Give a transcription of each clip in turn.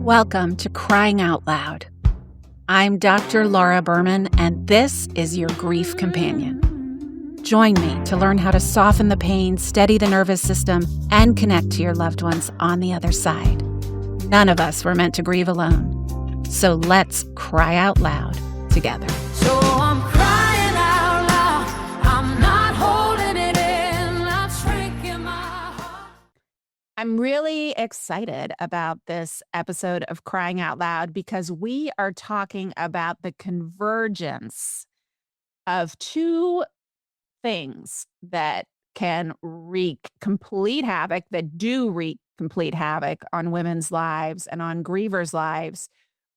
Welcome to Crying Out Loud. I'm Dr. Laura Berman, and this is your grief companion. Join me to learn how to soften the pain, steady the nervous system, and connect to your loved ones on the other side. None of us were meant to grieve alone, so let's cry out loud together. So I'm crying out loud. I'm not holding it in. I'm shrinking my heart. I'm really excited about this episode of Crying Out Loud because we are talking about the convergence of two things that can wreak complete havoc, that do wreak complete havoc on women's lives and on grievers' lives.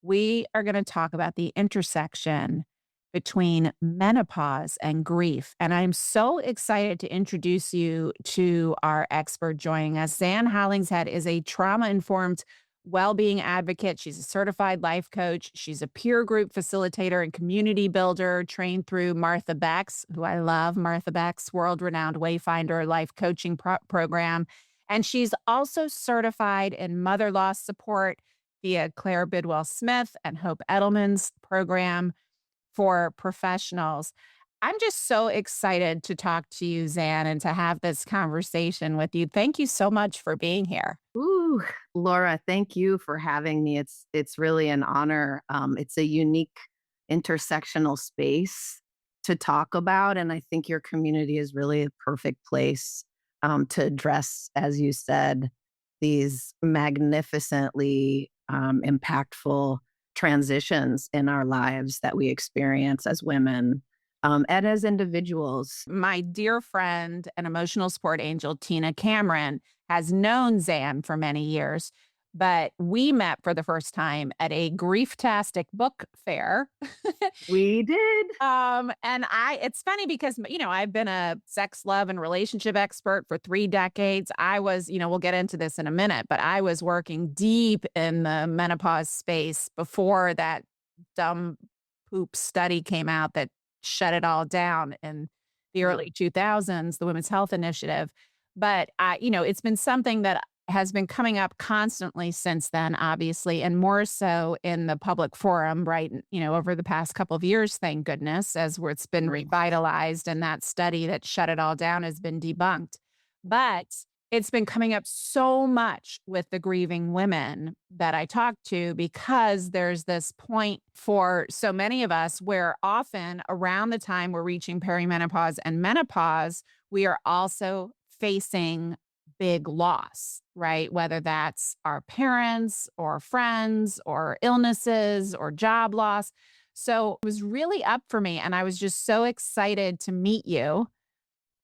We are going to talk about the intersection between menopause and grief. And I'm so excited to introduce you to our expert joining us. Zanne Hollingshead is a trauma-informed well-being advocate. She's a certified life coach. She's a peer group facilitator and community builder trained through Martha Beck's, who I love, Martha Beck's world-renowned Wayfinder life coaching program. And she's also certified in mother loss support via Claire Bidwell Smith and Hope Edelman's program for professionals. I'm just so excited to talk to you, Zanne, and to have this conversation with you. Thank you so much for being here. Ooh, Laura, thank you for having me. It's really an honor. It's a unique intersectional space to talk about, and I think your community is really a perfect place to address, as you said, these magnificently impactful transitions in our lives that we experience as women and as individuals. My dear friend and emotional support angel, Tina Cameron, has known Zanne for many years, but we met for the first time at a grief-tastic book fair. We did. It's funny because, I've been a sex, love, and relationship expert for 3 decades. I was, we'll get into this in a minute, but I was working deep in the menopause space before that dumb poop study came out that shut it all down in the early 2000s, the Women's Health Initiative. But it's been something that has been coming up constantly since then, obviously, and more so in the public forum, right? Over the past couple of years, thank goodness, as where it's been revitalized and that study that shut it all down has been debunked. But it's been coming up so much with the grieving women that I talk to because there's this point for so many of us where often around the time we're reaching perimenopause and menopause, we are also facing big loss, right? Whether that's our parents or friends or illnesses or job loss. So it was really up for me. And I was just so excited to meet you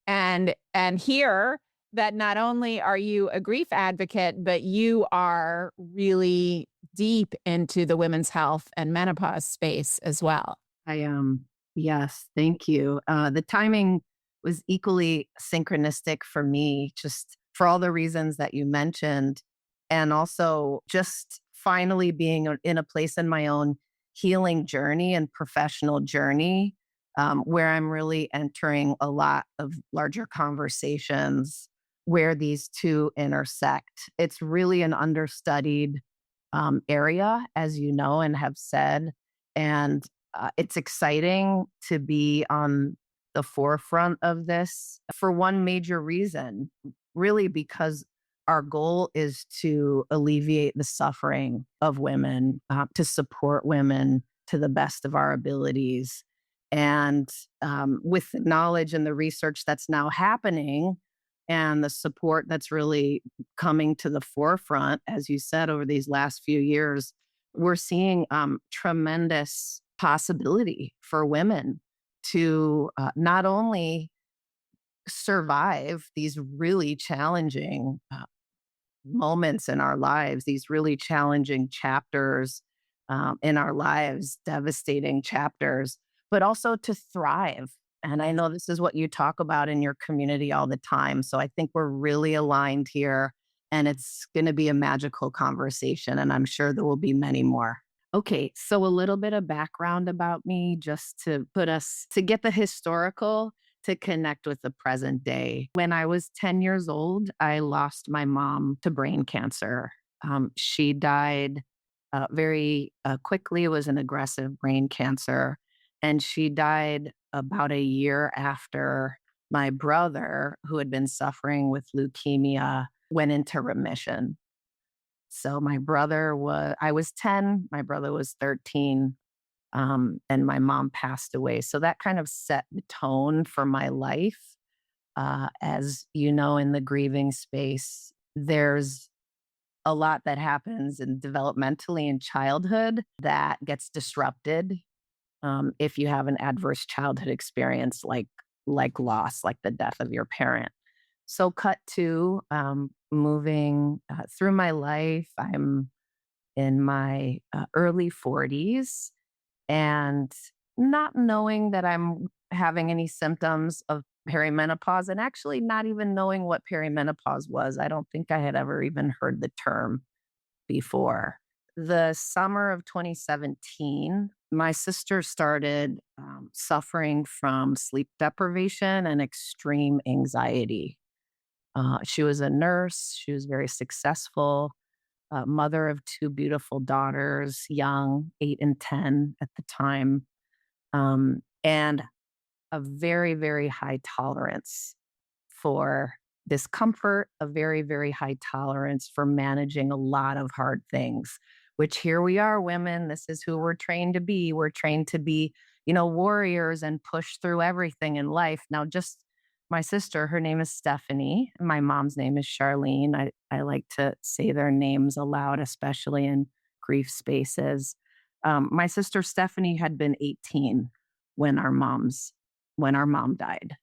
and hear that not only are you a grief advocate, but you are really deep into the women's health and menopause space as well. I am. Yes, thank you. The timing was equally synchronistic for me, just for all the reasons that you mentioned. And also just finally being in a place in my own healing journey and professional journey where I'm really entering a lot of larger conversations where these two intersect. It's really an understudied area, as you know and have said. And it's exciting to be on the forefront of this for one major reason, really because our goal is to alleviate the suffering of women, to support women to the best of our abilities. And with the knowledge and the research that's now happening and the support that's really coming to the forefront, as you said, over these last few years, we're seeing tremendous possibility for women to not only survive these really challenging moments in our lives, these really challenging chapters in our lives, devastating chapters, but also to thrive. And I know this is what you talk about in your community all the time. So I think we're really aligned here, and it's going to be a magical conversation. And I'm sure there will be many more. Okay, so a little bit of background about me, just to put us to get the historical to connect with the present day. When I was 10 years old, I lost my mom to brain cancer. She died very quickly. It was an aggressive brain cancer. And she died about a year after my brother, who had been suffering with leukemia, went into remission. So I was 10, my brother was 13, and my mom passed away. So that kind of set the tone for my life. As you know, in the grieving space, there's a lot that happens developmentally in childhood that gets disrupted if you have an adverse childhood experience like loss, like the death of your parent. So, cut to moving through my life. I'm in my early 40s and not knowing that I'm having any symptoms of perimenopause, and actually not even knowing what perimenopause was. I don't think I had ever even heard the term before. The summer of 2017, my sister started suffering from sleep deprivation and extreme anxiety. She was a nurse, she was very successful, mother of two beautiful daughters, young, 8 and 10 at the time, and a very, very high tolerance for discomfort, a very, very high tolerance for managing a lot of hard things, which here we are, women. This is who we're trained to be. We're trained to be, warriors and push through everything in life. Now, just my sister, her name is Stephanie. And my mom's name is Charlene. I like to say their names aloud, especially in grief spaces. My sister Stephanie had been 18 when when our mom died.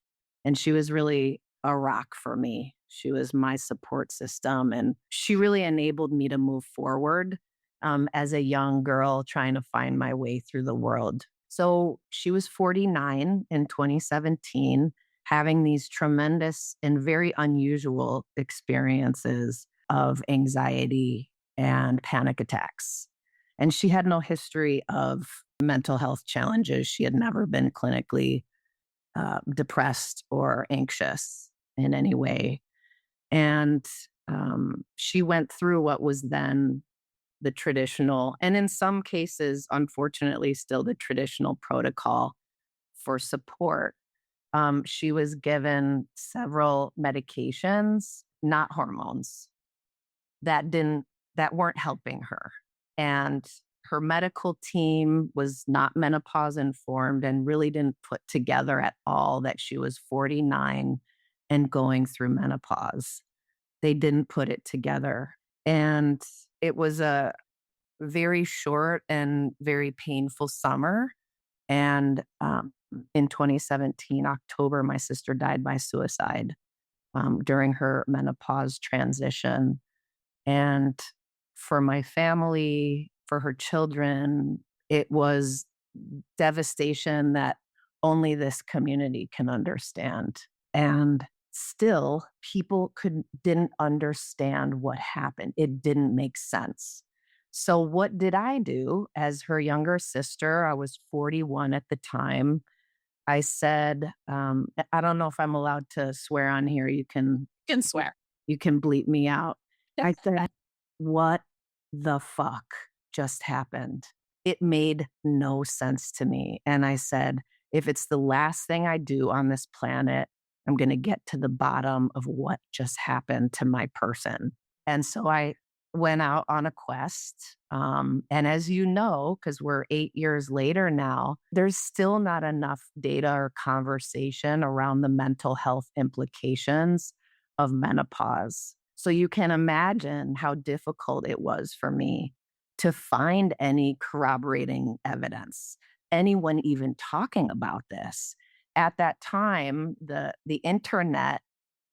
And she was really a rock for me. She was my support system, and she really enabled me to move forward as a young girl trying to find my way through the world. So she was 49 in 2017, having these tremendous and very unusual experiences of anxiety and panic attacks. And she had no history of mental health challenges. She had never been clinically depressed or anxious in any way. And she went through what was then the traditional, and in some cases, unfortunately, still the traditional protocol for support. She was given several medications, not hormones, that weren't helping her. And her medical team was not menopause informed and really didn't put together at all that she was 49 and going through menopause. They didn't put it together. And it was a very short and very painful summer. And in 2017, October, my sister died by suicide during her menopause transition. And for my family, for her children, it was devastation that only this community can understand. And still, people didn't understand what happened. It didn't make sense. So what did I do as her younger sister? I was 41 at the time. I said, I don't know if I'm allowed to swear on here. You can swear. You can bleep me out. I said, what the fuck just happened? It made no sense to me. And I said, if it's the last thing I do on this planet, I'm going to get to the bottom of what just happened to my person. And so I went out on a quest. And as you know, because we're 8 years later now, there's still not enough data or conversation around the mental health implications of menopause. So you can imagine how difficult it was for me to find any corroborating evidence, anyone even talking about this. At that time, the internet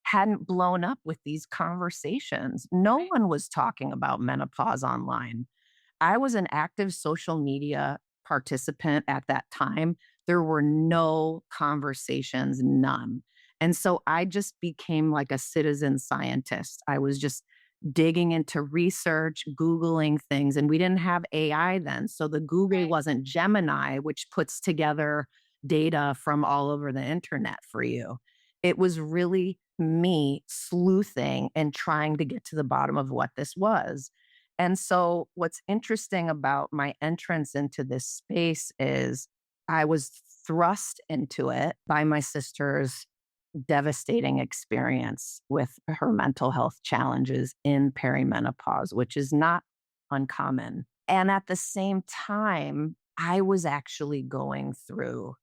hadn't blown up with these conversations. No one was talking about menopause online. I was an active social media participant at that time. There were no conversations, none. And so I just became like a citizen scientist. I was just digging into research, Googling things, and we didn't have AI then. So the Google wasn't Gemini, which puts together data from all over the internet for you. It was really me sleuthing and trying to get to the bottom of what this was. And so, what's interesting about my entrance into this space is I was thrust into it by my sister's devastating experience with her mental health challenges in perimenopause, which is not uncommon. And at the same time, I was actually going through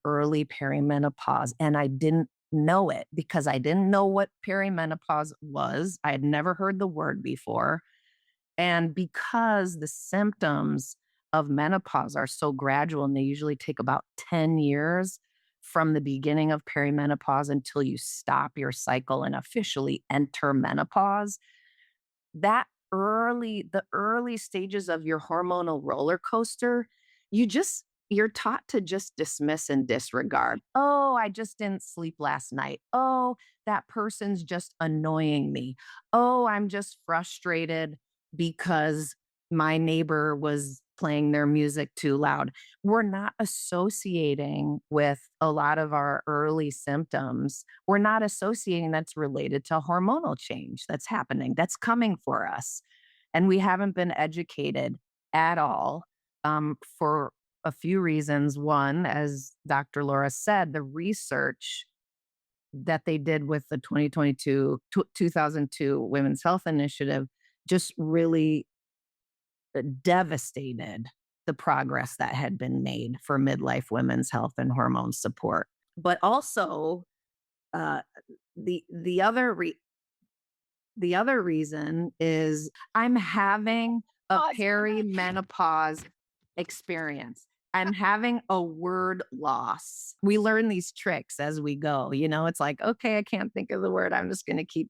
early perimenopause and I didn't know it because I didn't know what perimenopause was. I had never heard the word before. And because the symptoms of menopause are so gradual and they usually take about 10 years from the beginning of perimenopause until you stop your cycle and officially enter menopause, that the early stages of your hormonal roller coaster, you're taught to just dismiss and disregard. Oh, I just didn't sleep last night. Oh, that person's just annoying me. Oh, I'm just frustrated because my neighbor was playing their music too loud. We're not associating with a lot of our early symptoms. We're not associating that's related to hormonal change that's happening, that's coming for us. And we haven't been educated at all for a few reasons. One, as Dr. Laura said, the research that they did with the 2002 Women's Health Initiative just really devastated the progress that had been made for midlife women's health and hormone support. But also, uh, the other the other reason is I'm having a perimenopause experience. I'm having a word loss. We learn these tricks as we go. It's like, okay, I can't think of the word. I'm just going to keep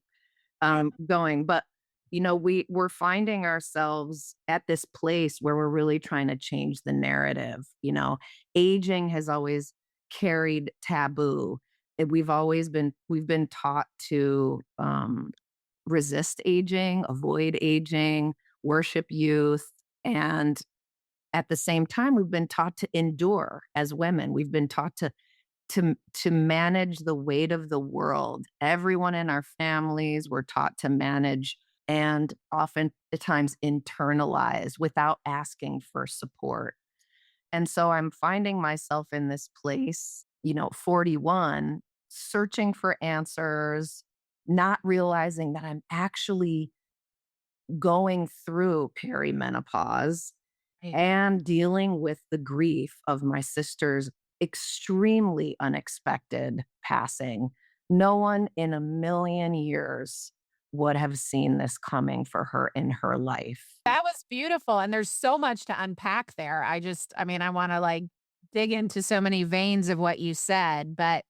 going. But we're finding ourselves at this place where we're really trying to change the narrative. Aging has always carried taboo. We've been taught to resist aging, avoid aging, worship youth, and at the same time, we've been taught to endure as women. We've been taught to manage the weight of the world. Everyone in our families were taught to manage and often at times internalize without asking for support. And so I'm finding myself in this place, 41, searching for answers, not realizing that I'm actually going through perimenopause Right. and dealing with the grief of my sister's extremely unexpected passing. No one in a million years would have seen this coming for her in her life. That was beautiful, and there's so much to unpack there. I mean, I wanna, like, dig into so many veins of what you said, but,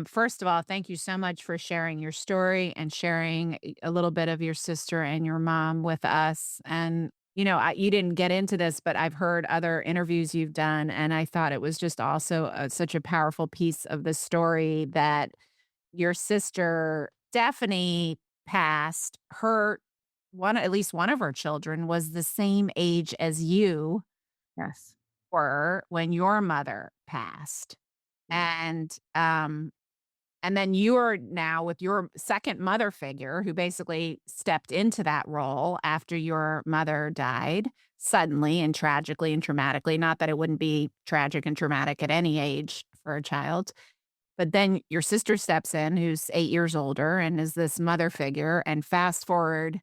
first of all, thank you so much for sharing your story and sharing a little bit of your sister and your mom with us, and, you didn't get into this, but I've heard other interviews you've done, and I thought it was just also, such a powerful piece of the story that your sister Stephanie passed. At least one of her children was the same age as you Yes. were when your mother passed. Yeah. And then you're now with your second mother figure who basically stepped into that role after your mother died suddenly and tragically and traumatically. Not that it wouldn't be tragic and traumatic at any age for a child. But then your sister steps in, who's 8 years older and is this mother figure, and fast forward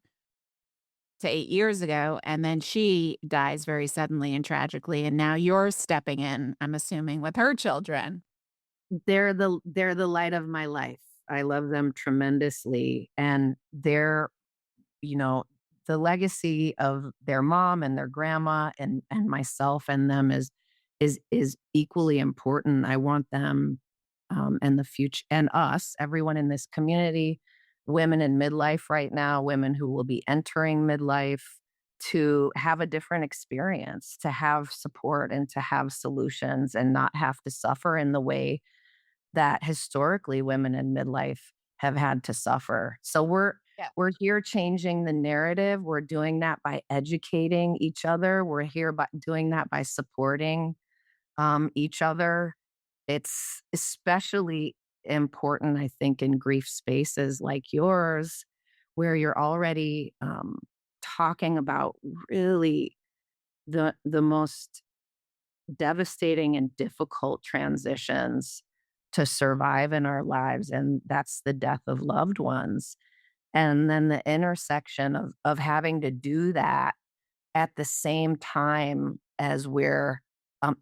to 8 years ago, and then she dies very suddenly and tragically, and now you're stepping in, I'm assuming, with her children. They're the light of my life. I love them tremendously, and they're, you know, the legacy of their mom and their grandma and myself and them is equally important. I want them and the future and us, everyone in this community, women in midlife right now, women who will be entering midlife, to have a different experience, to have support and to have solutions and not have to suffer in the way that historically women in midlife have had to suffer. So Yeah. we're here changing the narrative. We're doing that by educating each other. We're here by doing that by supporting each other. It's especially important, I think, in grief spaces like yours, where you're already talking about really the most devastating and difficult transitions to survive in our lives, and that's the death of loved ones. And then the intersection of having to do that at the same time as we're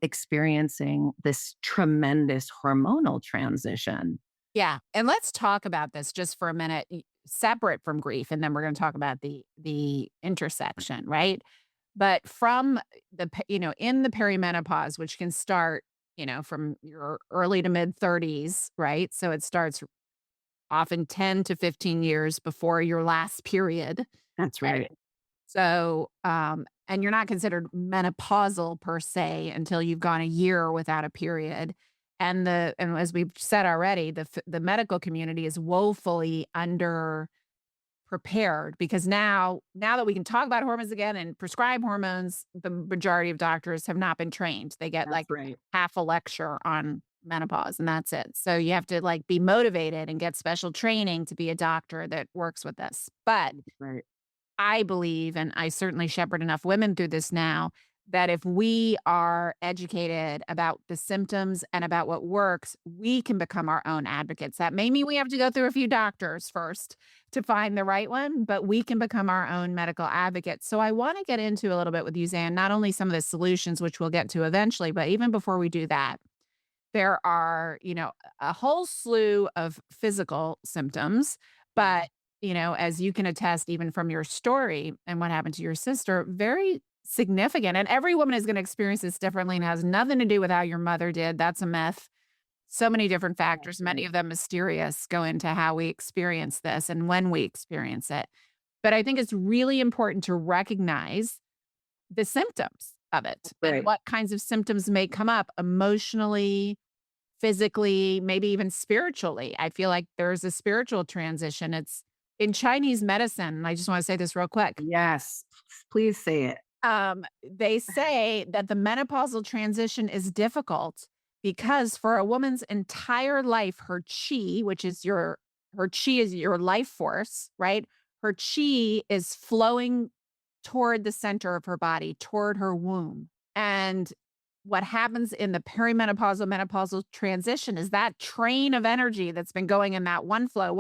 experiencing this tremendous hormonal transition. Yeah, and let's talk about this just for a minute, separate from grief, and then we're going to talk about the intersection, right? But from in the perimenopause, which can start, from your early to mid 30s, right? So it starts often 10 to 15 years before your last period. That's Right. right. So, and you're not considered menopausal per se until you've gone a year without a period. And as we've said already, the medical community is woefully under prepared because now that we can talk about hormones again and prescribe hormones, the majority of doctors have not been trained. They get That's like right. half a lecture on menopause and that's it. So you have to like be motivated and get special training to be a doctor that works with this. But Right. I believe, and I certainly shepherd enough women through this now, that if we are educated about the symptoms and about what works, we can become our own advocates. That may mean we have to go through a few doctors first to find the right one, but we can become our own medical advocates. So I want to get into a little bit with you, Zan, not only some of the solutions, which we'll get to eventually, but even before we do that, there are, a whole slew of physical symptoms, but, as you can attest even from your story and what happened to your sister, very significant. And every woman is going to experience this differently and has nothing to do with how your mother did. That's a myth. So many different factors, many of them mysterious, go into how we experience this and when we experience it. But I think it's really important to recognize the symptoms of it and Right. what kinds of symptoms may come up emotionally, physically, maybe even spiritually. I feel like there's a spiritual transition. It's in Chinese medicine, and I just want to say this real quick. Yes. Please say it. They say that the menopausal transition is difficult because for a woman's entire life, her chi is your life force, right? Her chi is flowing toward the center of her body, toward her womb. And what happens in the perimenopausal menopausal transition is that train of energy that's been going in that one flow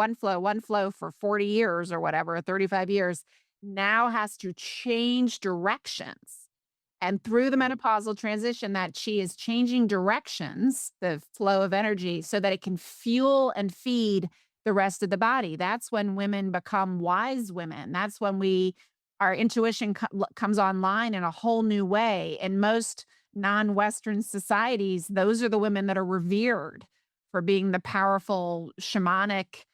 for 40 years or whatever, 35 years, now has to change directions. And through the menopausal transition, that chi is changing directions, the flow of energy, so that it can fuel and feed the rest of the body. That's when women become wise women. That's when our intuition comes online in a whole new way. In most non-Western societies, those are the women that are revered for being the powerful shamanic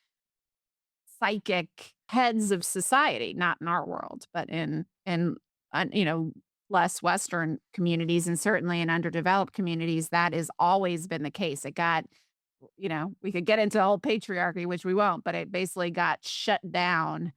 psychic heads of society, not in our world, but in less Western communities and certainly in underdeveloped communities, that has always been the case. It got, we could get into the whole patriarchy, which we won't, but it basically got shut down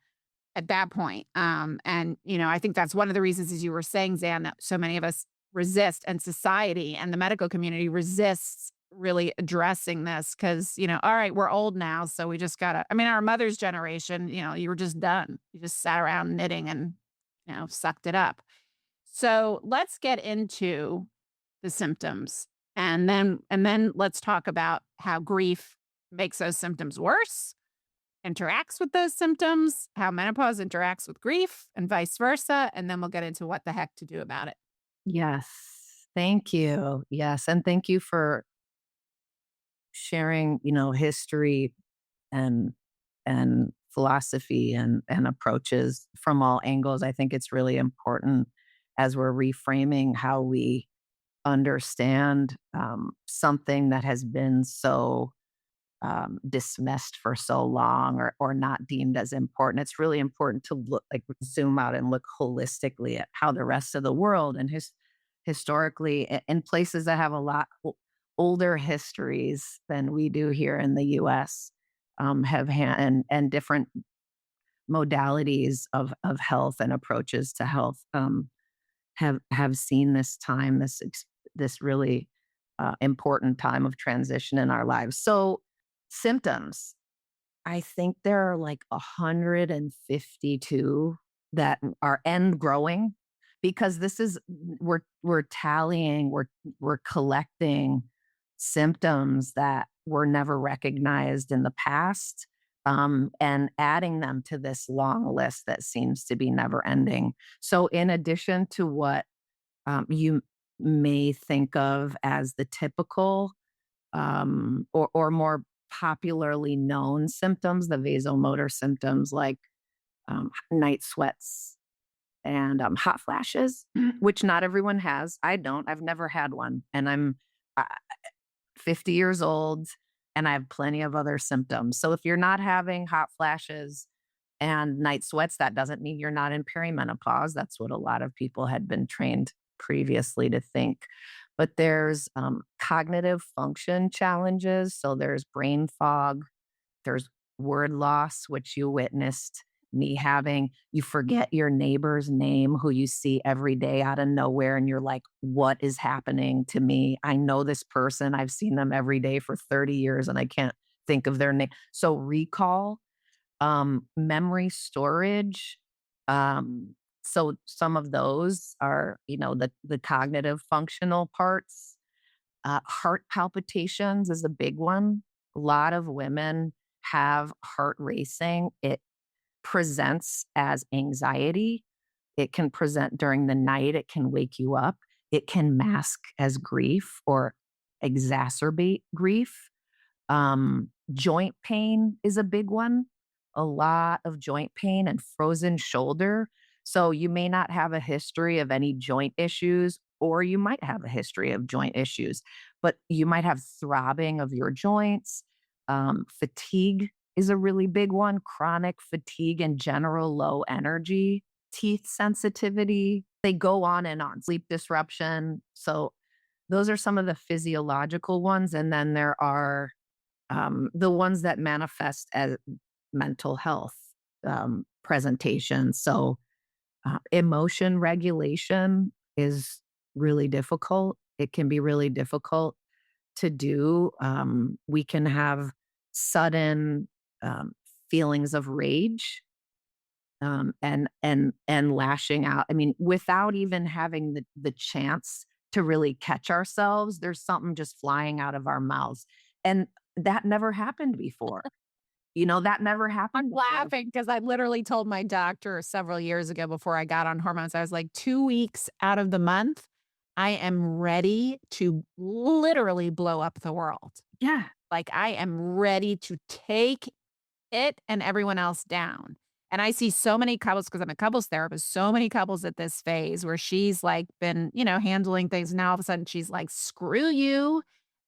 at that point. And I think that's one of the reasons, as you were saying, Zan, that so many of us resist and society and the medical community resists really addressing this because, all right, we're old now. So we just gotta, our mother's generation, you were just done. You just sat around knitting and, sucked it up. So let's get into the symptoms and then let's talk about how grief makes those symptoms worse, interacts with those symptoms, how menopause interacts with grief and vice versa. And then we'll get into what the heck to do about it. Yes. Thank you. Yes. And thank you for sharing, history and philosophy and approaches from all angles. I think it's really important as we're reframing how we understand something that has been so dismissed for so long or not deemed as important. It's really important to look like zoom out and look holistically at how the rest of the world and historically in places that have a lot older histories than we do here in the US have had and different modalities of health and approaches to health have seen this time this really important time of transition in our lives. So symptoms, I think there are like 152 that are end growing, because this is we're tallying, we're collecting symptoms that were never recognized in the past, and adding them to this long list that seems to be never ending. So in addition to what you may think of as the typical or more popularly known symptoms, the vasomotor symptoms like night sweats and hot flashes, which not everyone has. I don't. I've never had one. And I'm uh, 50 years old and I have plenty of other symptoms. So if you're not having hot flashes and night sweats, that doesn't mean you're not in perimenopause. That's what a lot of people had been trained previously to think. But there's cognitive function challenges. So there's brain fog, there's word loss, which you witnessed me having. You forget your neighbor's name who you see every day out of nowhere. And you're like, what is happening to me? I know this person. I've seen them every day for 30 years and I can't think of their name. So recall, memory storage. So some of those are, the cognitive functional parts. Heart palpitations is a big one. A lot of women have heart racing. It presents as anxiety. It can present during the night. It can wake you up. It can mask as grief or exacerbate grief. Joint pain is a big one. A lot of joint pain and frozen shoulder. So you may not have a history of any joint issues, or you might have a history of joint issues, but you might have throbbing of your joints. Fatigue is a really big one. Chronic fatigue and general low energy. Teeth sensitivity. They go on and on. Sleep disruption. So those are some of the physiological ones. And then there are the ones that manifest as mental health presentations. So emotion regulation is really difficult. It can be really difficult to do. We can have sudden feelings of rage and lashing out. I mean, without even having the chance to really catch ourselves, there's something just flying out of our mouths. And that never happened before. That never happened I'm before. laughing because I literally told my doctor several years ago before I got on hormones, I was like, 2 weeks out of the month, I am ready to literally blow up the world. Yeah. Like I am ready to take it and everyone else down. And I see so many couples, because I'm a couples therapist, so many couples at this phase where she's like been, handling things. Now all of a sudden she's like, screw you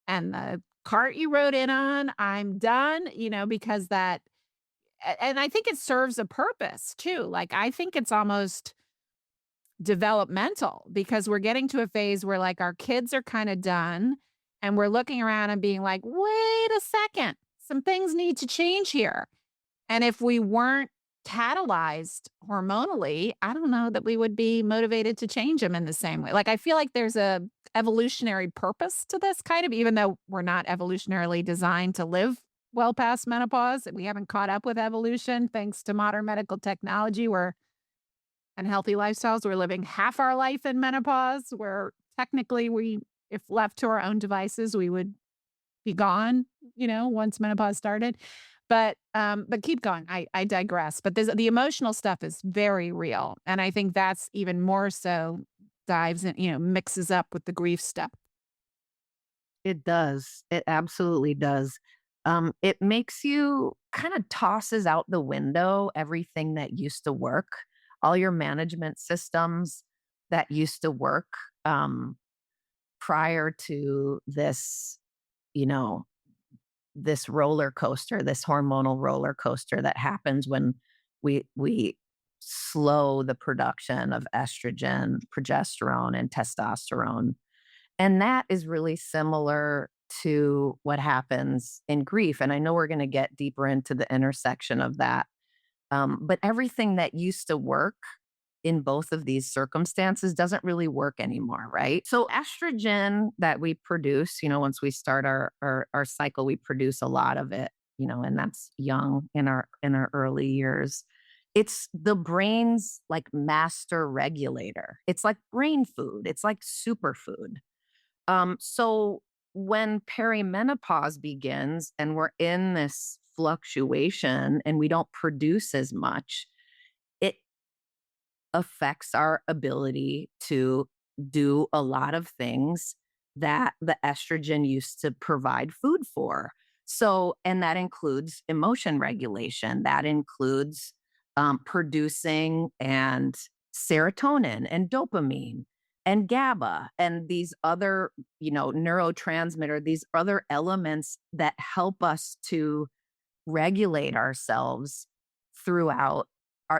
and the cart you rode in on, I'm done, because and I think it serves a purpose too. Like I think it's almost developmental because we're getting to a phase where like our kids are kind of done and we're looking around and being like, wait a second, some things need to change here. And if we weren't catalyzed hormonally, I don't know that we would be motivated to change them in the same way. Like I feel like there's a evolutionary purpose to this kind of, even though we're not evolutionarily designed to live well past menopause. We haven't caught up with evolution thanks to modern medical technology and healthy lifestyles. We're living half our life in menopause, where technically if left to our own devices, we would be gone, once menopause started. But keep going. I digress. But the emotional stuff is very real. And I think that's even more so dives in, mixes up with the grief stuff. It does. It absolutely does. It makes you kind of tosses out the window everything that used to work, all your management systems that used to work prior to this, this roller coaster, this hormonal roller coaster that happens when we slow the production of estrogen, progesterone, and testosterone. And that is really similar to what happens in grief. And I know we're going to get deeper into the intersection of that. But everything that used to work in both of these circumstances doesn't really work anymore, right? So estrogen that we produce, once we start our cycle, we produce a lot of it, and that's young in our early years. It's the brain's like master regulator. It's like brain food. It's like superfood. So when perimenopause begins and we're in this fluctuation and we don't produce as much, it affects our ability to do a lot of things that the estrogen used to provide food for. So, and that includes emotion regulation, that includes producing and serotonin and dopamine and GABA and these other, neurotransmitter, these other elements that help us to regulate ourselves throughout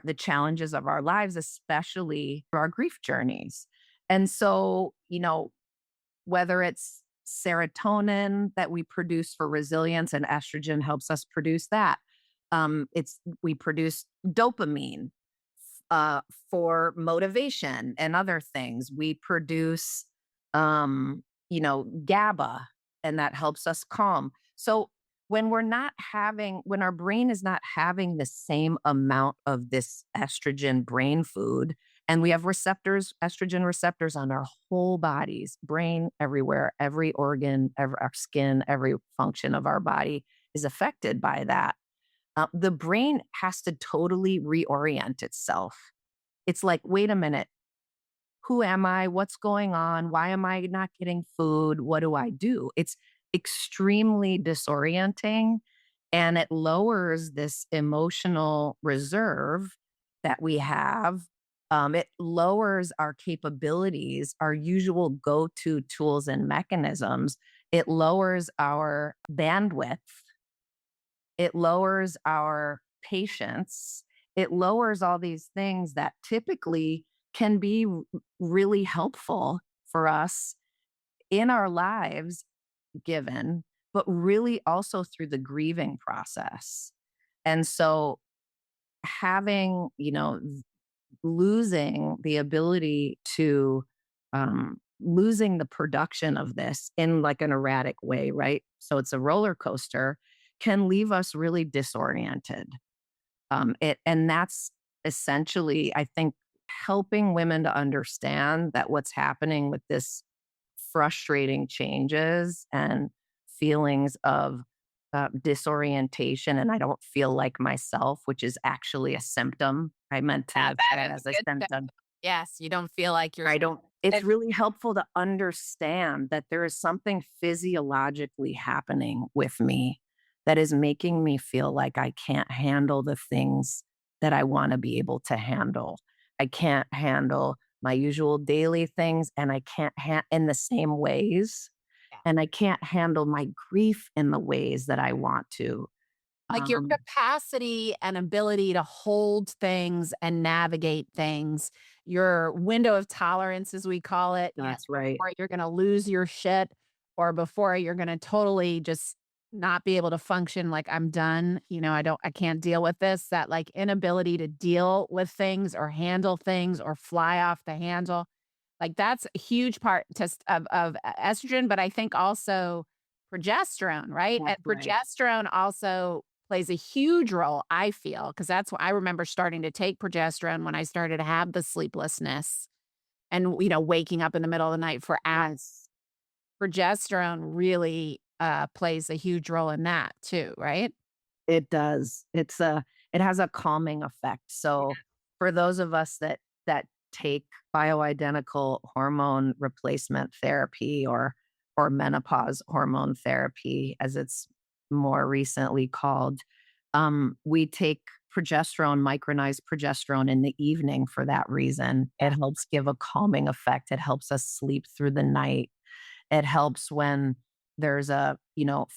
the challenges of our lives, especially through our grief journeys. And so, whether it's serotonin that we produce for resilience and estrogen helps us produce that. It's we produce dopamine for motivation and other things. We produce GABA, and that helps us calm. So when our brain is not having the same amount of this estrogen brain food, and we have estrogen receptors on our whole bodies, brain everywhere, every organ, our skin, every function of our body is affected by that. The brain has to totally reorient itself. It's like, wait a minute, who am I? What's going on? Why am I not getting food? What do I do? It's extremely disorienting, and it lowers this emotional reserve that we have. It lowers our capabilities, our usual go to tools and mechanisms. It lowers our bandwidth. It lowers our patience. It lowers all these things that typically can be really helpful for us in our lives given, but really also through the grieving process. And so having, losing the ability to, losing the production of this in like an erratic way, right? So it's a roller coaster, can leave us really disoriented. And that's essentially, I think, helping women to understand that what's happening with this frustrating changes and feelings of disorientation, and I don't feel like myself, which is actually a symptom. I meant to Yeah, have that said is as a a good thing. symptom. Yes, you don't feel like you're I don't, it's it really helpful to understand that there is something physiologically happening with me that is making me feel like I can't handle the things that I want to be able to handle. I can't handle my usual daily things, and I can't in the same ways, yeah. and I can't handle my grief in the ways that I want to. Like your Um, capacity and ability to hold things and navigate things, your window of tolerance, as we call it, that's right. before you're gonna lose your shit or before you're gonna totally just not be able to function like I'm done, I can't deal with this, that like inability to deal with things or handle things or fly off the handle. Like that's a huge part of estrogen, but I think also progesterone, right? And That's right. progesterone also plays a huge role, I feel, because that's what I remember starting to take progesterone when I started to have the sleeplessness and, waking up in the middle of the night for hours. Yes. Progesterone really plays a huge role in that too, right? It does. It has a calming effect. So for those of us that take bioidentical hormone replacement therapy or menopause hormone therapy, as it's more recently called, we take progesterone, micronized progesterone in the evening for that reason. It helps give a calming effect. It helps us sleep through the night. It helps when there's a,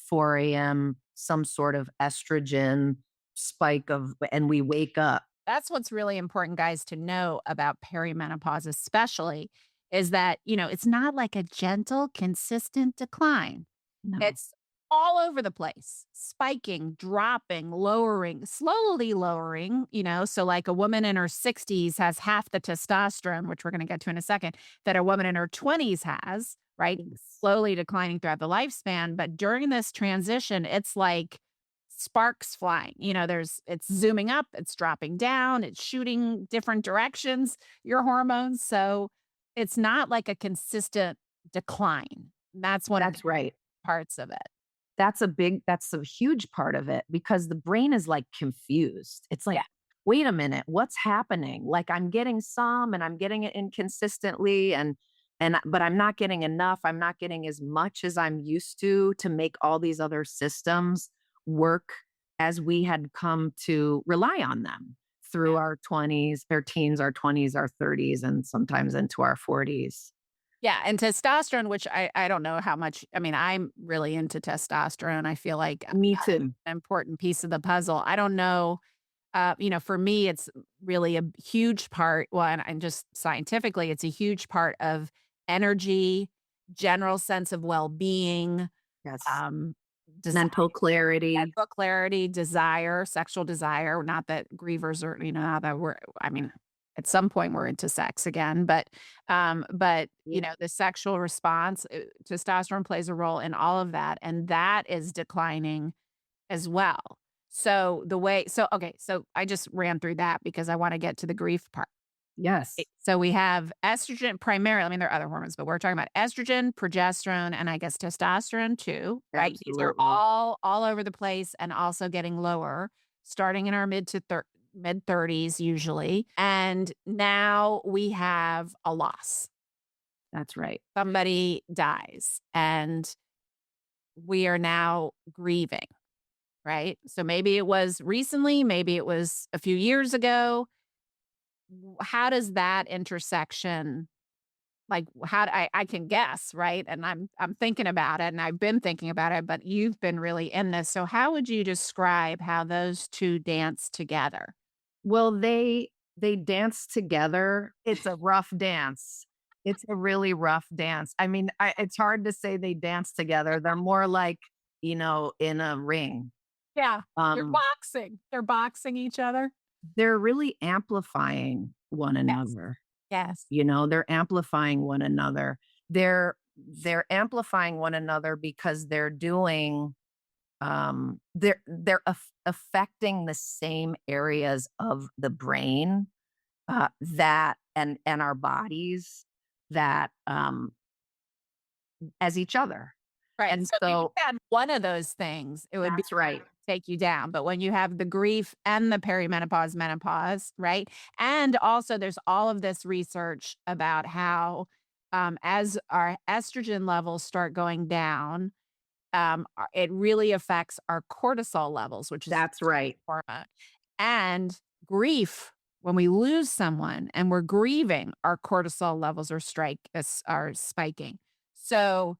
4 a.m., some sort of estrogen spike and we wake up. That's what's really important, guys, to know about perimenopause, especially, is that, it's not like a gentle, consistent decline. No. It's all over the place, spiking, dropping, lowering, slowly lowering, so like a woman in her 60s has half the testosterone, which we're going to get to in a second, that a woman in her 20s has, right? Yes. Slowly declining throughout the lifespan. But during this transition, it's like sparks flying. It's zooming up, it's dropping down, it's shooting different directions, your hormones. So it's not like a consistent decline. That's one of the That's right. parts of it. That's a huge part of it because the brain is like confused. It's like, Yeah. wait a minute, what's happening? Like I'm getting some and I'm getting it inconsistently but I'm not getting enough. I'm not getting as much as I'm used to make all these other systems work as we had come to rely on them through our 20s, our teens, our 20s, our 30s, and sometimes into our 40s. Yeah, and testosterone, which I don't know how much. I mean, I'm really into testosterone. I feel like Me too. an important piece of the puzzle. I don't know. For me, it's really a huge part. Well, and just scientifically, it's a huge part of energy, general sense of well-being, Yes. um, Mental clarity. mental clarity, desire, sexual desire. Not that grievers are, not that I mean, at some point we're into sex again, but Yeah. the sexual response, testosterone plays a role in all of that, and that is declining as well. Okay, so I just ran through that because I want to get to the grief part. Yes. So we have estrogen primarily. I mean, there are other hormones, but we're talking about estrogen, progesterone, and I guess testosterone too, right? These are Absolutely. all over the place and also getting lower, starting in our mid 30s usually. And now we have a loss. That's right. Somebody dies and we are now grieving, right? So maybe it was recently, maybe it was a few years ago. How does that intersection, like, I can guess, right? And I'm thinking about it and I've been thinking about it, but you've been really in this. So how would you describe how those two dance together? Well, they dance together. It's a rough dance. It's a really rough dance. I mean, it's hard to say they dance together. They're more like, in a ring. Yeah. They're Um, boxing. They're boxing each other. they're really amplifying one Yes. another. Yes. They're amplifying one another. They're amplifying one another because they're affecting the same areas of the brain that and our bodies that as each other. Right. And So if you so had one of those things, it would be that's right. take you down. But when you have the grief and the perimenopause, menopause, right? And also there's all of this research about how as our estrogen levels start going down, it really affects our cortisol levels, which is That's right. hormone. And grief, when we lose someone and we're grieving, our cortisol levels are spiking. So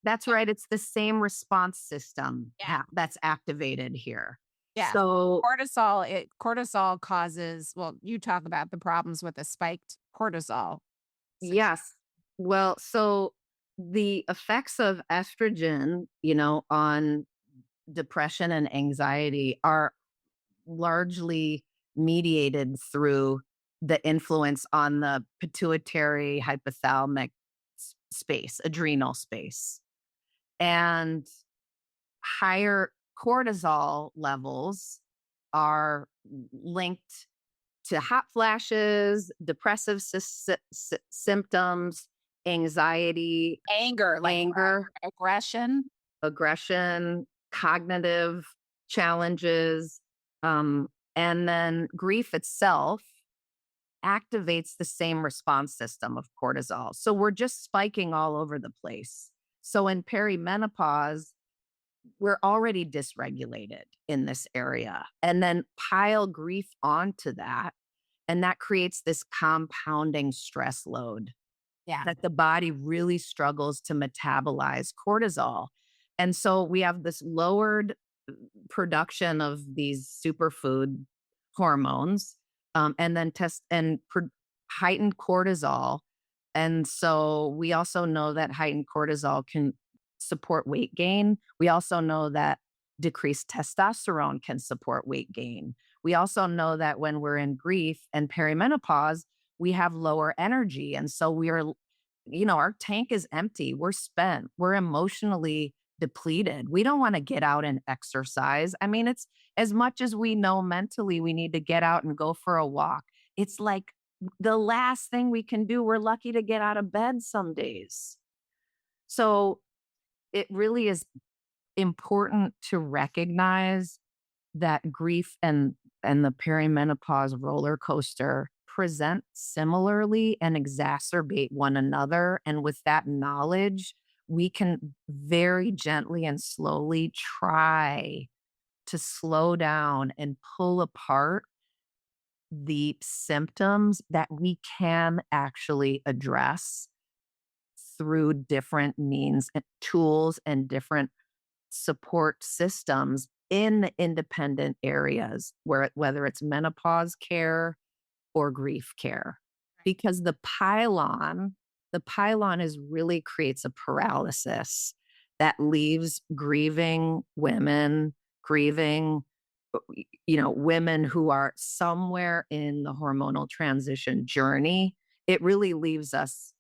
That's right. It's the same response system yeah. that's activated here. Yeah. So Cortisol causes, well, you talk about the problems with the spiked cortisol. So yes. Well, so the effects of estrogen, on depression and anxiety are largely mediated through the influence on the pituitary hypothalamic space, adrenal space. And higher cortisol levels are linked to hot flashes, depressive symptoms, anxiety, anger, like anger, aggression. aggression, cognitive challenges, and then grief itself activates the same response system of cortisol. So we're just spiking all over the place. So in perimenopause, we're already dysregulated in this area. And then pile grief onto that. And that creates this compounding stress load Yeah. that the body really struggles to metabolize cortisol. And so we have this lowered production of these superfood hormones, and then heightened cortisol. And so we also know that heightened cortisol can support weight gain. We also know that decreased testosterone can support weight gain. We also know that when we're in grief and perimenopause, we have lower energy. And so our tank is empty. We're spent. We're emotionally depleted. We don't want to get out and exercise. I mean, it's as much as we know mentally we need to get out and go for a walk. It's like the last thing we can do. We're lucky to get out of bed some days. So it really is important to recognize that grief and the perimenopause roller coaster present similarly and exacerbate one another. And with that knowledge, we can very gently and slowly try to slow down and pull apart the symptoms that we can actually address through different means and tools and different support systems in the independent areas whether it's menopause care or grief care. Because the pylon is really creates a paralysis that leaves grieving women, grieving women who are somewhere in the hormonal transition journey. It really leaves us,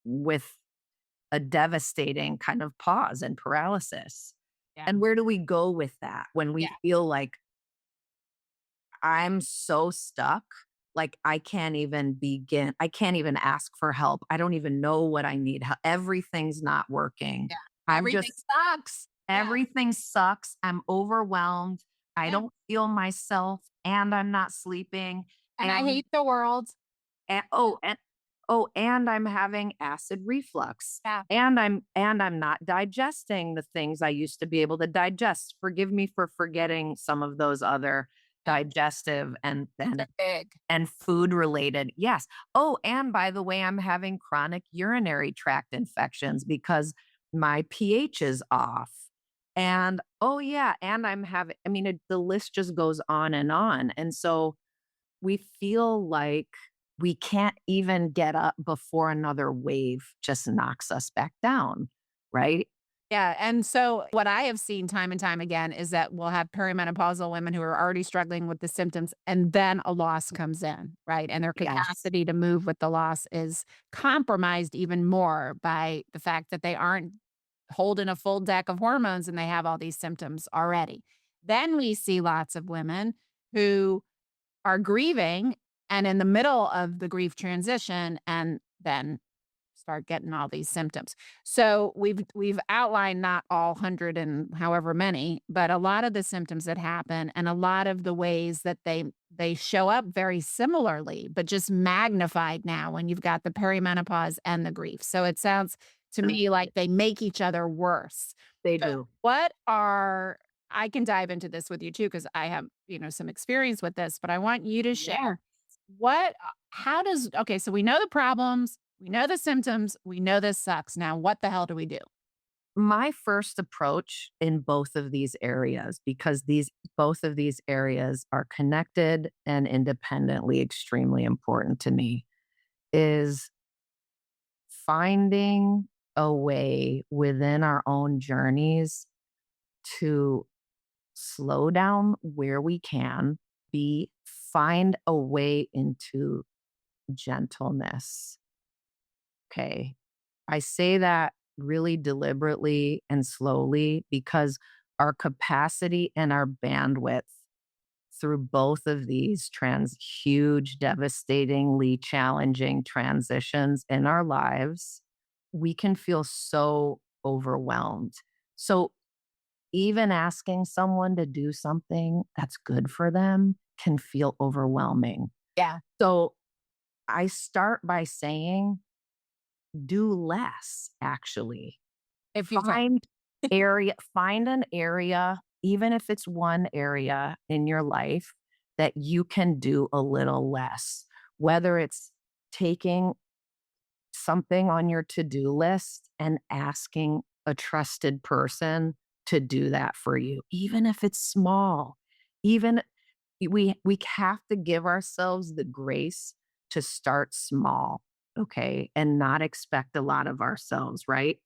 with a devastating kind of pause and paralysis. Yeah. And where do we go with that when we Yeah. feel like I'm so stuck? Like I can't even begin. I can't even ask for help. I don't even know what I need. Everything's not working. Yeah. I'm Everything just, sucks. Yeah. everything sucks. I'm overwhelmed. I Yeah. don't feel myself and I'm not sleeping. And I hate the world. And and I'm having acid reflux. Yeah. And I'm not digesting the things I used to be able to digest. Forgive me for forgetting some of those other digestive and They're big. and food related. Yes. Oh, and by the way, I'm having chronic urinary tract infections because my pH is off. And oh yeah, and the list just goes on and on. And so we feel like we can't even get up before another wave just knocks us back down, right? Yeah. And so what I have seen time and time again is that we'll have perimenopausal women who are already struggling with the symptoms, and then a loss comes in, right? And their Yes. capacity to move with the loss is compromised even more by the fact that they aren't holding a full deck of hormones and they have all these symptoms already. Then we see lots of women who are grieving and in the middle of the grief transition and then start getting all these symptoms. So we've outlined not all 100 and however many, but a lot of the symptoms that happen and a lot of the ways that they show up very similarly, but just magnified now when you've got the perimenopause and the grief. So it sounds to me like they make each other worse. They So do. what are I can dive into this with you too because I have, some experience with this, but I want you to share how does okay, so we know the problems, we know the symptoms, we know this sucks. Now, what the hell do we do? My first approach in both of these areas, because both of these areas are connected and independently extremely important to me, is finding a way within our own journeys to slow down where we can, find a way into gentleness. Okay. I say that really deliberately and slowly because our capacity and our bandwidth through both of these huge, devastatingly challenging transitions in our lives, we can feel so overwhelmed. So even asking someone to do something that's good for them can feel overwhelming. Yeah. So I start by saying, do less, actually. If you Find an area, even if it's one area in your life that you can do a little less, whether it's taking something on your to-do list and asking a trusted person to do that for you, even if it's small. Even we have to give ourselves the grace to start small, okay, and not expect a lot of ourselves, right?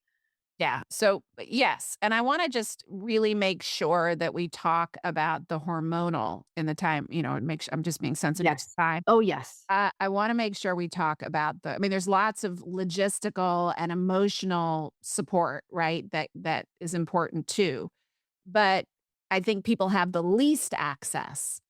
Yeah. So, yes. And I want to just really make sure that we talk about the hormonal in the time, I'm just being sensitive to Yes. time. Oh, yes. I want to make sure we talk about there's lots of logistical and emotional support, right? That is important too. But I think people have the least access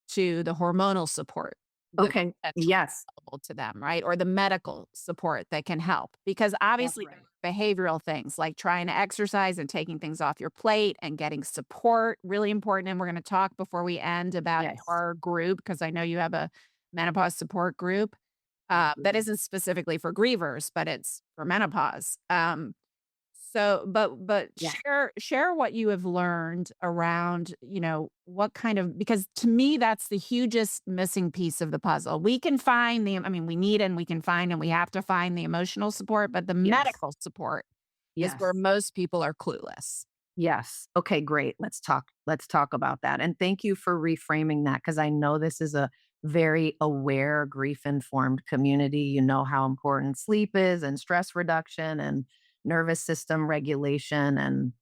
to the hormonal support Okay. that's Yes. available to them, right? Or the medical support that can help. Because That's obviously, right. behavioral things like trying to exercise and taking things off your plate and getting support, really important. And we're going to talk before we end about Yes. our group, because I know you have a menopause support group that Absolutely. isn't specifically for grievers, but it's for menopause. But Yeah. share what you have learned around, what kind of, because to me, that's the hugest missing piece of the puzzle. We can find we need and we can find and we have to find the emotional support, but the Yes. medical support is where Yes. most people are clueless. Yes. Okay, great. Let's talk about that. And thank you for reframing that because I know this is a very aware, grief-informed community. You know how important sleep is and stress reduction and nervous system regulation and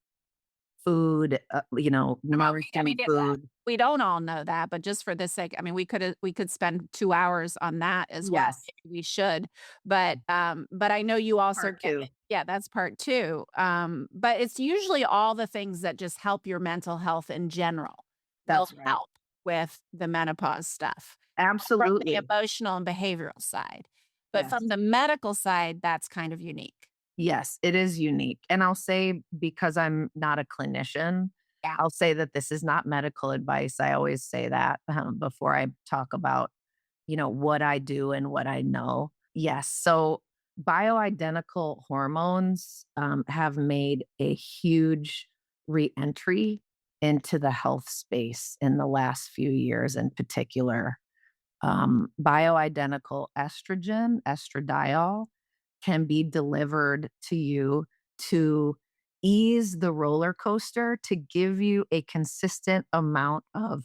food, Well, nourishing food. we don't all know that, but just for this sake, we could spend 2 hours on that as well. Yes. Maybe we should, but I know you also Part get 2. it. Yeah, that's part 2. But it's usually all the things that just help your mental health in general will That's right. help with the menopause stuff from the Absolutely. emotional and behavioral side. But Yes. from the medical side, that's kind of unique. Yes, it is unique. And I'll say because I'm not a clinician, Yeah. I'll say that this is not medical advice. I always say that before I talk about, what I do and what I know. Yes. So bioidentical hormones have made a huge reentry into the health space in the last few years in particular. Bioidentical estrogen, estradiol, can be delivered to you to ease the roller coaster, to give you a consistent amount of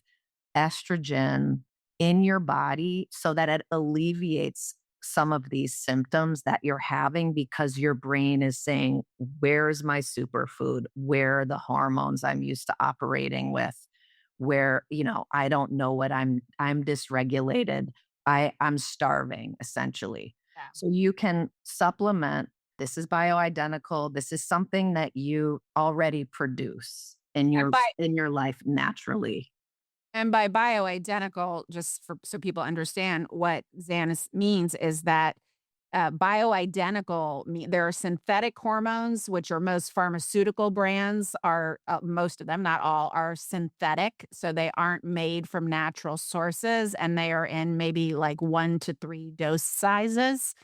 estrogen in your body so that it alleviates some of these symptoms that you're having because your brain is saying, where's my superfood? Where are the hormones I'm used to operating with? Where, I don't know what I'm dysregulated. I'm starving essentially. Yeah. So you can supplement. This is bioidentical. This is something that you already produce in And your by in your life naturally. And by bioidentical, just for so people understand what Xanis means, is that bioidentical, there are synthetic hormones, which are most pharmaceutical brands are, most of them, not all, are synthetic. So they aren't made from natural sources and they are in maybe like 1 to 3 dose sizes.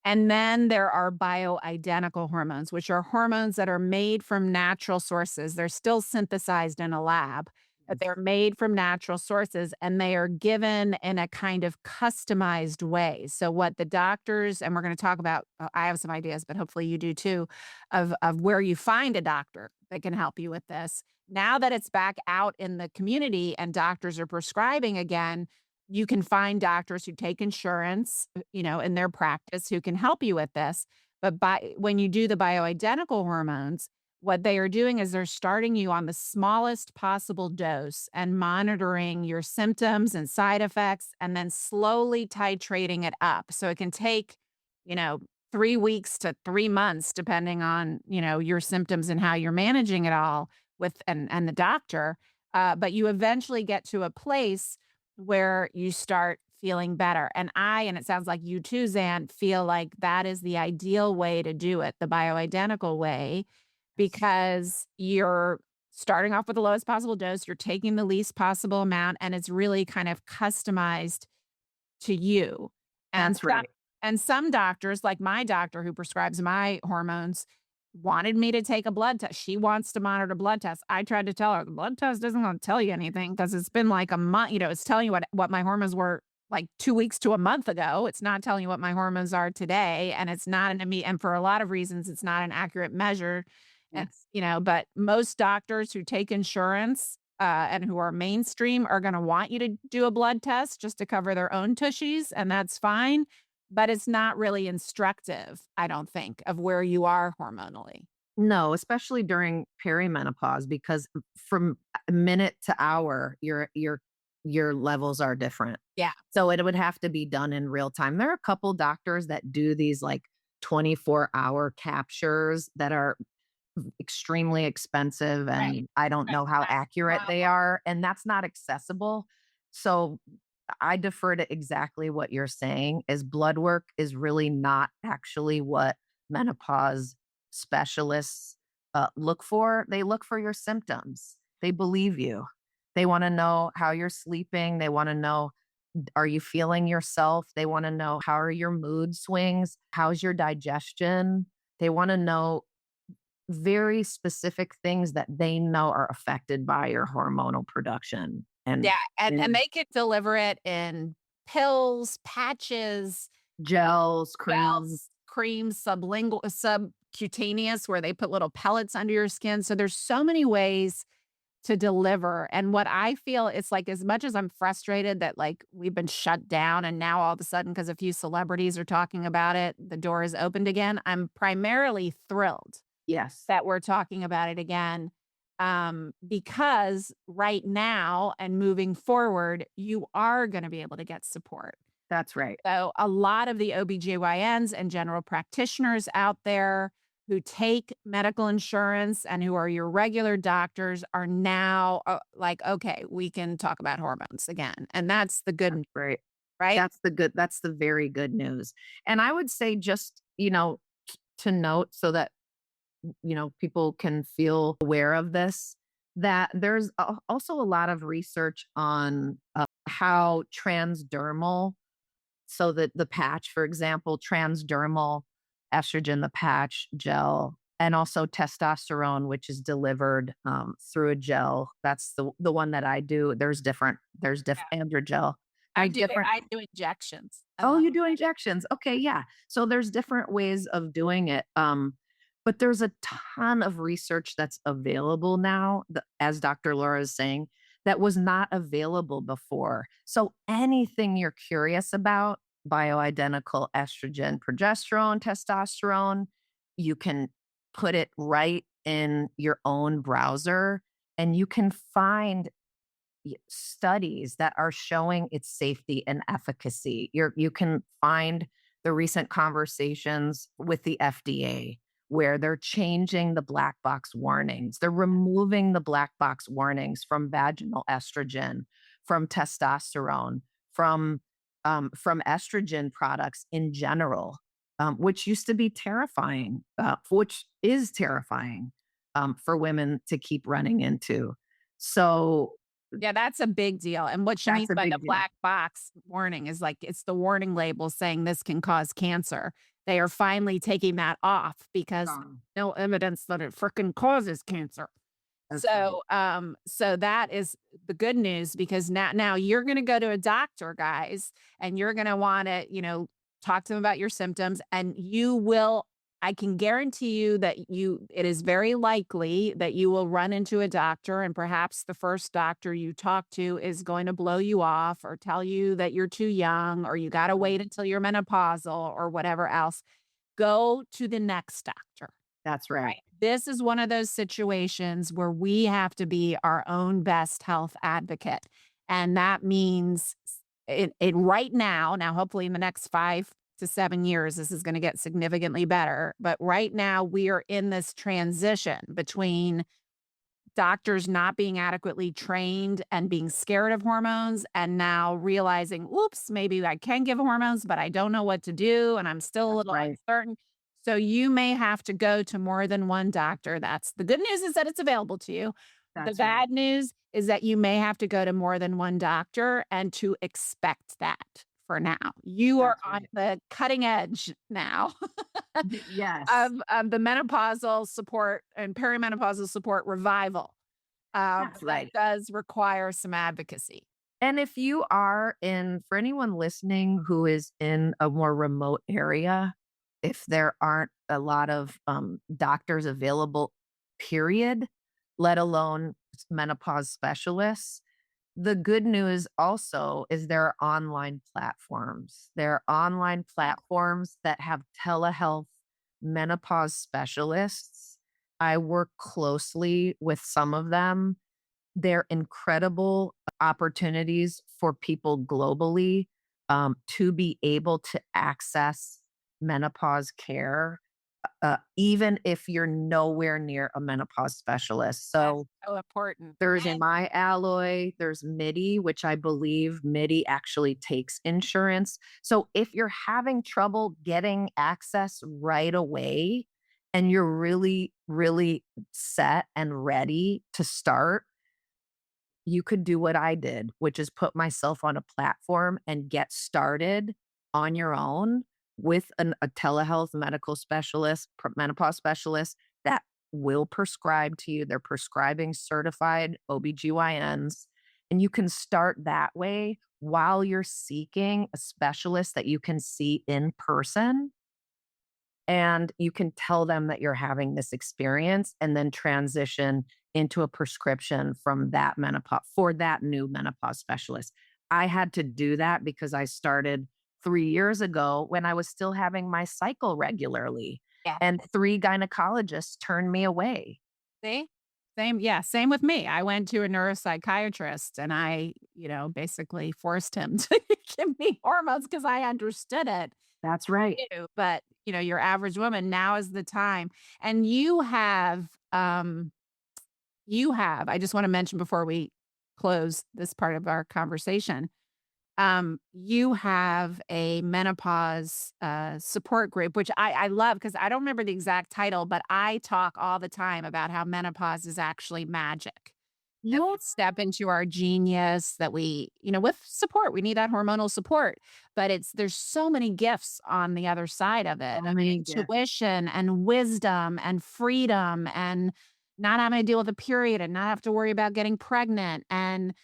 And then there are bioidentical hormones, which are hormones that are made from natural sources. They're still synthesized in a lab, but they're made from natural sources and they are given in a kind of customized way. So, what the doctors, and we're going to talk about, I have some ideas, but hopefully you do too, of where you find a doctor that can help you with this. Now that it's back out in the community and doctors are prescribing again, you can find doctors who take insurance, in their practice who can help you with this. But when you do the bioidentical hormones, what they are doing is they're starting you on the smallest possible dose and monitoring your symptoms and side effects and then slowly titrating it up. So it can take, you know, 3 weeks to 3 months, depending on, your symptoms and how you're managing it all with and the doctor. But you eventually get to a place where you start feeling better. And it sounds like you too, Zan, feel like that is the ideal way to do it, the bioidentical way, Yes. because you're starting off with the lowest possible dose, you're taking the least possible amount, and it's really kind of customized to you. And That's some right. and some doctors, like my doctor who prescribes my hormones, wanted me to take a blood test. She wants to monitor blood tests. I tried to tell her the blood test isn't going to tell you anything because it's been like a month. It's telling you what my hormones were like 2 weeks to a month ago. It's not telling you what my hormones are today, and it's not an immediate. And for a lot of reasons, it's not an accurate measure. And Yes. but most doctors who take insurance and who are mainstream are going to want you to do a blood test just to cover their own tushies, and that's fine. but it's not really instructive, I don't think, of where you are hormonally. No, especially during perimenopause, because from minute to hour, your levels are different. Yeah. So it would have to be done in real time. There are a couple doctors that do these like 24-hour captures that are extremely expensive, Right. and I don't Right. know how That's accurate wild. they are, and that's not accessible. So I defer to exactly what you're saying, is blood work is really not actually what menopause specialists look for. They look for your symptoms. They believe you. They want to know how you're sleeping. They want to know, are you feeling yourself? They want to know, how are your mood swings? How's your digestion? They want to know very specific things that they know are affected by your hormonal production. And Yeah, and in they could deliver it in pills, patches, gels, creams. gels, creams, subcutaneous, where they put little pellets under your skin. So there's so many ways to deliver. And what I feel, it's like, as much as I'm frustrated that like we've been shut down and now all of a sudden, because a few celebrities are talking about it, the door is opened again. I'm primarily thrilled Yes, that we're talking about it again, because right now and moving forward, you are going to be able to get support. that's right. So a lot of the OBGYNs and general practitioners out there who take medical insurance and who are your regular doctors are now like, okay, we can talk about hormones again. And that's the That's good, right. right? That's the very good news. And I would say, just, to note, so that, people can feel aware of this, that there's also a lot of research on how transdermal, so that the patch, for example, transdermal estrogen, the patch gel, and also testosterone, which is delivered through a gel. That's the one that I do. There's different androgel. I I do different. I do injections. I Oh, love you do injections. Okay, yeah. So there's different ways of doing it. But there's a ton of research that's available now, as Dr. Laura is saying, that was not available before. So anything you're curious about, bioidentical estrogen, progesterone, testosterone, you can put it right in your own browser, and you can find studies that are showing its safety and efficacy. You can find the recent conversations with the FDA, where they're changing the black box warnings. They're removing the black box warnings from vaginal estrogen, from testosterone, from estrogen products in general, which used to be terrifying, which is terrifying, for women to keep running into. So Yeah, that's a big deal, and what she that's means a by the big deal. black box warning is, like, it's the warning label saying this can cause cancer. They are finally taking that off because Um, no evidence that it fricking causes cancer. that's right. So that is the good news, because now you're gonna go to a doctor, guys, and you're gonna wanna, talk to them about your symptoms, and you will, I can guarantee you that it is very likely that you will run into a doctor, and perhaps the first doctor you talk to is going to blow you off or tell you that you're too young or you gotta wait until you're menopausal or whatever else. Go to the next doctor. That's right. Right. This is one of those situations where we have to be our own best health advocate. And that means it right now, hopefully in the next 5 to 7 years, this is going to get significantly better. But right now, we are in this transition between doctors not being adequately trained and being scared of hormones, and now realizing, oops, maybe I can give hormones, but I don't know what to do. And I'm still a That's little right. uncertain. So you may have to go to more than one doctor. That's the good news, is that it's available to you. The That's right. bad news is that you may have to go to more than one doctor, and to expect that for now. You are That's on right. the cutting edge now Yes. of the menopausal support and perimenopausal support revival. That's But that right. does require some advocacy. And if you are for anyone listening who is in a more remote area, if there aren't a lot of doctors available, period, let alone menopause specialists, The good news also is there are online platforms. There are online platforms that have telehealth menopause specialists. I work closely with some of them. They're incredible opportunities for people globally to be able to access menopause care, even if you're nowhere near a menopause specialist. That's So so important. there's And My Alloy, there's MIDI, which I believe MIDI actually takes insurance. So if you're having trouble getting access right away and you're really, really set and ready to start, you could do what I did, which is put myself on a platform and get started on your own with a telehealth medical specialist, menopause specialist that will prescribe to you. They're prescribing certified OBGYNs. And you can start that way while you're seeking a specialist that you can see in person, and you can tell them that you're having this experience and then transition into a prescription from that menopause for that new menopause specialist. I had to do that because I started 3 years ago when I was still having my cycle regularly, yeah, and three gynecologists turned me away. see? Same, yeah, same with me. I went to a neuropsychiatrist and I, basically forced him to give me hormones because I understood it That's right. too. But, your average woman, now is the time. And I just want to mention before we close this part of our conversation, you have a menopause support group, which I love because I don't remember the exact title, but I talk all the time about how menopause is actually magic. That Yeah. we step into our genius, that we, with support, we need that hormonal support. But there's so many gifts on the other side of it, So of many gifts. intuition and wisdom and freedom and not having to deal with a period and not have to worry about getting pregnant and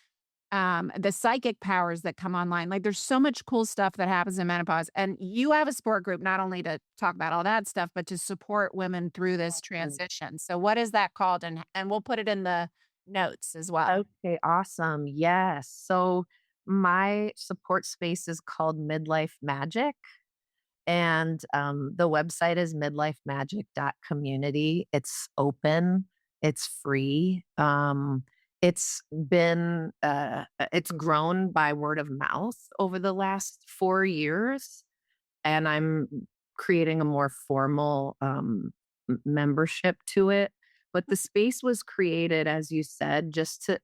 the psychic powers that come online. Like there's so much cool stuff that happens in menopause. And you have a support group, not only to talk about all that stuff, but to support women through this transition. So what is that called? And we'll put it in the notes as well. Okay, awesome. Yes. So my support space is called Midlife Magic. And the website is midlifemagic.community. It's open, it's free. It's grown by word of mouth over the last 4 years. And I'm creating a more formal membership to it. But the space was created, as you said, just to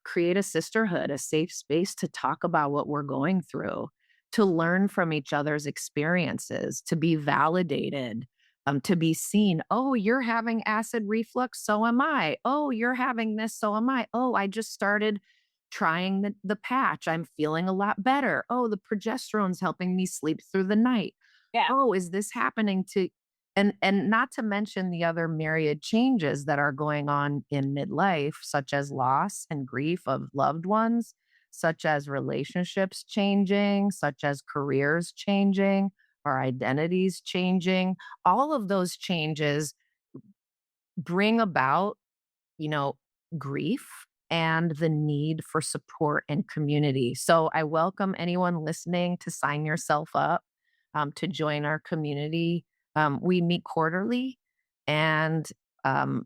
create a sisterhood, a safe space to talk about what we're going through, to learn from each other's experiences, to be validated, to be seen. Oh, you're having acid reflux, so am I. Oh, you're having this, so am I. Oh, I just started trying the patch. I'm feeling a lot better. Oh, the progesterone's helping me sleep through the night. Yeah. Oh, is this happening to, and not to mention the other myriad changes that are going on in midlife, such as loss and grief of loved ones, such as relationships changing, such as careers changing, our identities changing. All of those changes bring about, you know, grief and the need for support and community. So I welcome anyone listening to sign yourself up to join our community. We meet quarterly, and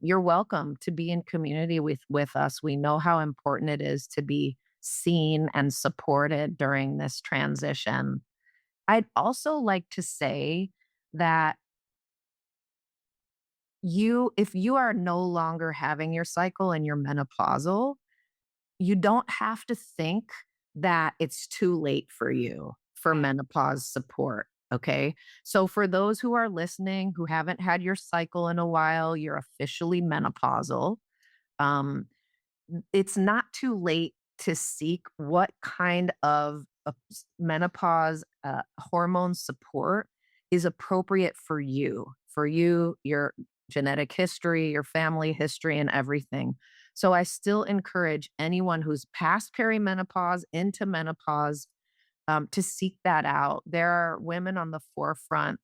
you're welcome to be in community with us. We know how important it is to be seen and supported during this transition. I'd also like to say that if you are no longer having your cycle and you're menopausal, you don't have to think that it's too late for you for menopause support. Okay. So, for those who are listening who haven't had your cycle in a while, you're officially menopausal. Um, it's not too late to seek what kind of menopause hormone support is appropriate for you, your genetic history, your family history, and everything. So I still encourage anyone who's past perimenopause into menopause to seek that out. There are women on the forefront,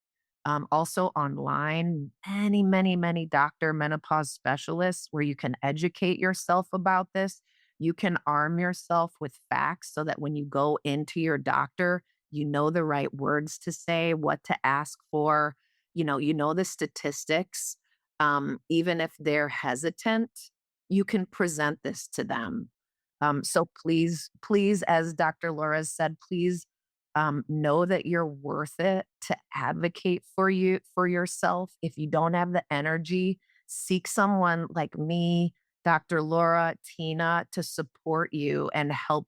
also online, many, many, many doctor menopause specialists where you can educate yourself about this. You can arm yourself with facts so that when you go into your doctor, you know the right words to say, what to ask for, you know the statistics. Even if they're hesitant, you can present this to them. So please, as Dr. Laura said, please know that you're worth it to advocate for yourself. If you don't have the energy, seek someone like me, Dr. Laura, Tina, to support you and help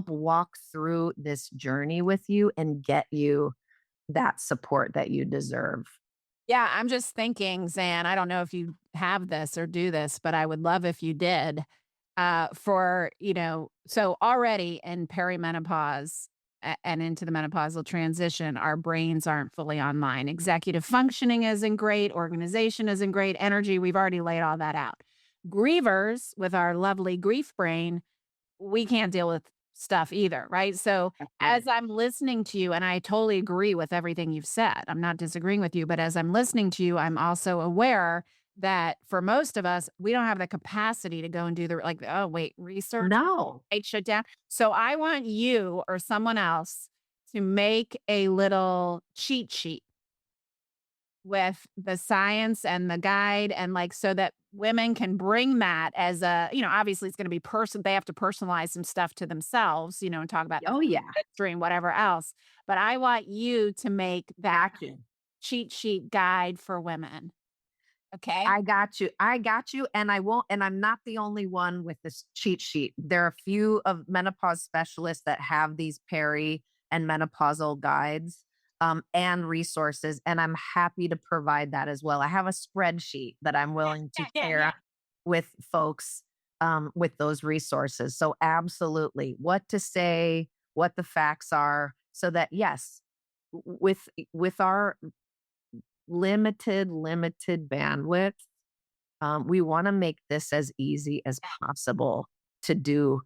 walk through this journey with you and get you that support that you deserve. Yeah, I'm just thinking, Zan, I don't know if you have this or do this, but I would love if you did. So already in perimenopause and into the menopausal transition, our brains aren't fully online. Executive functioning isn't great, organization isn't great, energy, we've already laid all that out. Grievers with our lovely grief brain, we can't deal with stuff either, right? So as I'm listening to you, and I totally agree with everything you've said, I'm not disagreeing with you, but as I'm listening to you, I'm also aware that for most of us, we don't have the capacity to go and do research, No. right, shut down. So I want you or someone else to make a little cheat sheet with the science and the guide and so that women can bring that as obviously it's going to be they have to personalize some stuff to themselves, and talk about Oh, yeah. history and whatever else. But I want you to make that cheat sheet guide for women. Okay. I got you. I got you. And I'm not the only one with this cheat sheet. There are a few of menopause specialists that have these peri and menopausal guides and resources. And I'm happy to provide that as well. I have a spreadsheet that I'm willing to share with folks with those resources. So absolutely what to say, what the facts are, so that yes, with our limited bandwidth, we want to make this as easy as possible to do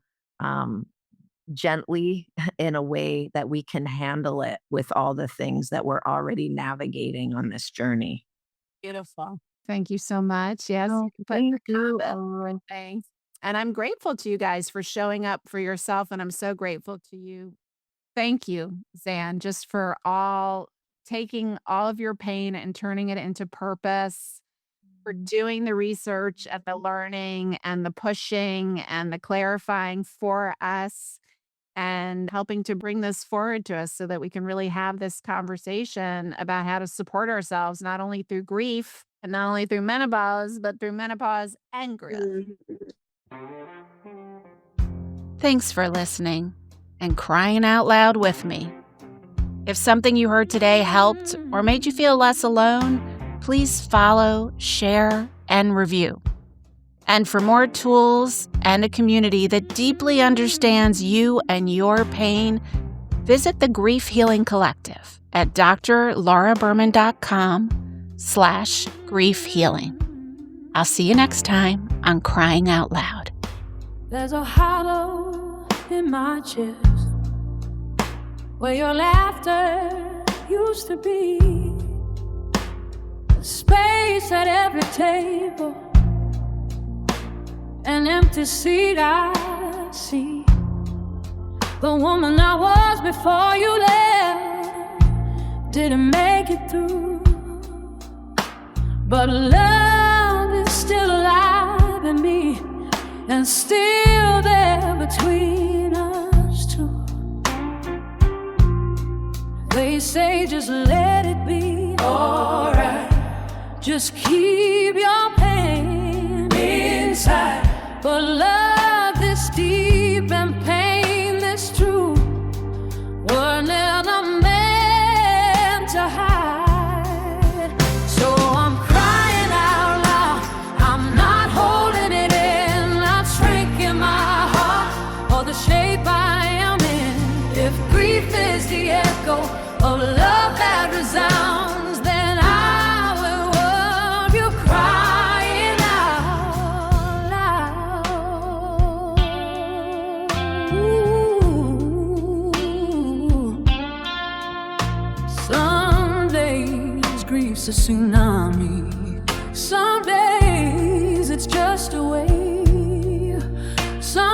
gently in a way that we can handle it with all the things that we're already navigating on this journey. Beautiful. Thank you so much. Yes, Oh, you can put thank the you. comment things. And I'm grateful to you guys for showing up for yourself. And I'm so grateful to you. Thank you, Zan, just for taking all of your pain and turning it into purpose, for doing the research and the learning and the pushing and the clarifying for us and helping to bring this forward to us so that we can really have this conversation about how to support ourselves, not only through grief and not only through menopause, but through menopause and grief. Thanks for listening and crying out loud with me. If something you heard today helped or made you feel less alone, please follow, share, and review. And for more tools and a community that deeply understands you and your pain, visit the Grief Healing Collective at drlauraberman.com/grief healing. I'll see you next time on Crying Out Loud. There's a hollow in my chest where your laughter used to be. A space at every table, an empty seat I see. The woman I was before you left didn't make it through, but love is still alive in me and still there between us two. They say just let it be alright, just keep your pain inside. But love this deep and pain this true were never meant to hide. So I'm crying out loud, I'm not holding it in, I'm shrinking my heart for the shape I am in. If grief is the echo of love that resounds, then I will love you crying out loud. Ooh. Some days grief's a tsunami, some days it's just a wave. Some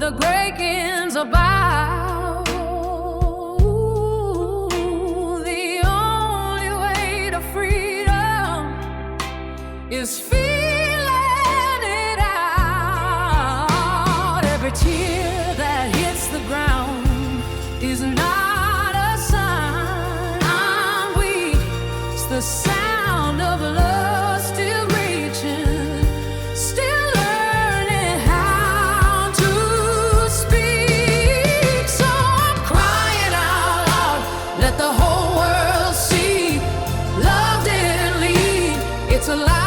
the breaking's about. The only way to freedom is feeling it out. Every tear that hits the ground is not a sign I'm weak. It's the sound of love still reaching, still learning how to speak. So I'm crying out loud, let the whole world see. Love didn't lead, it's alive.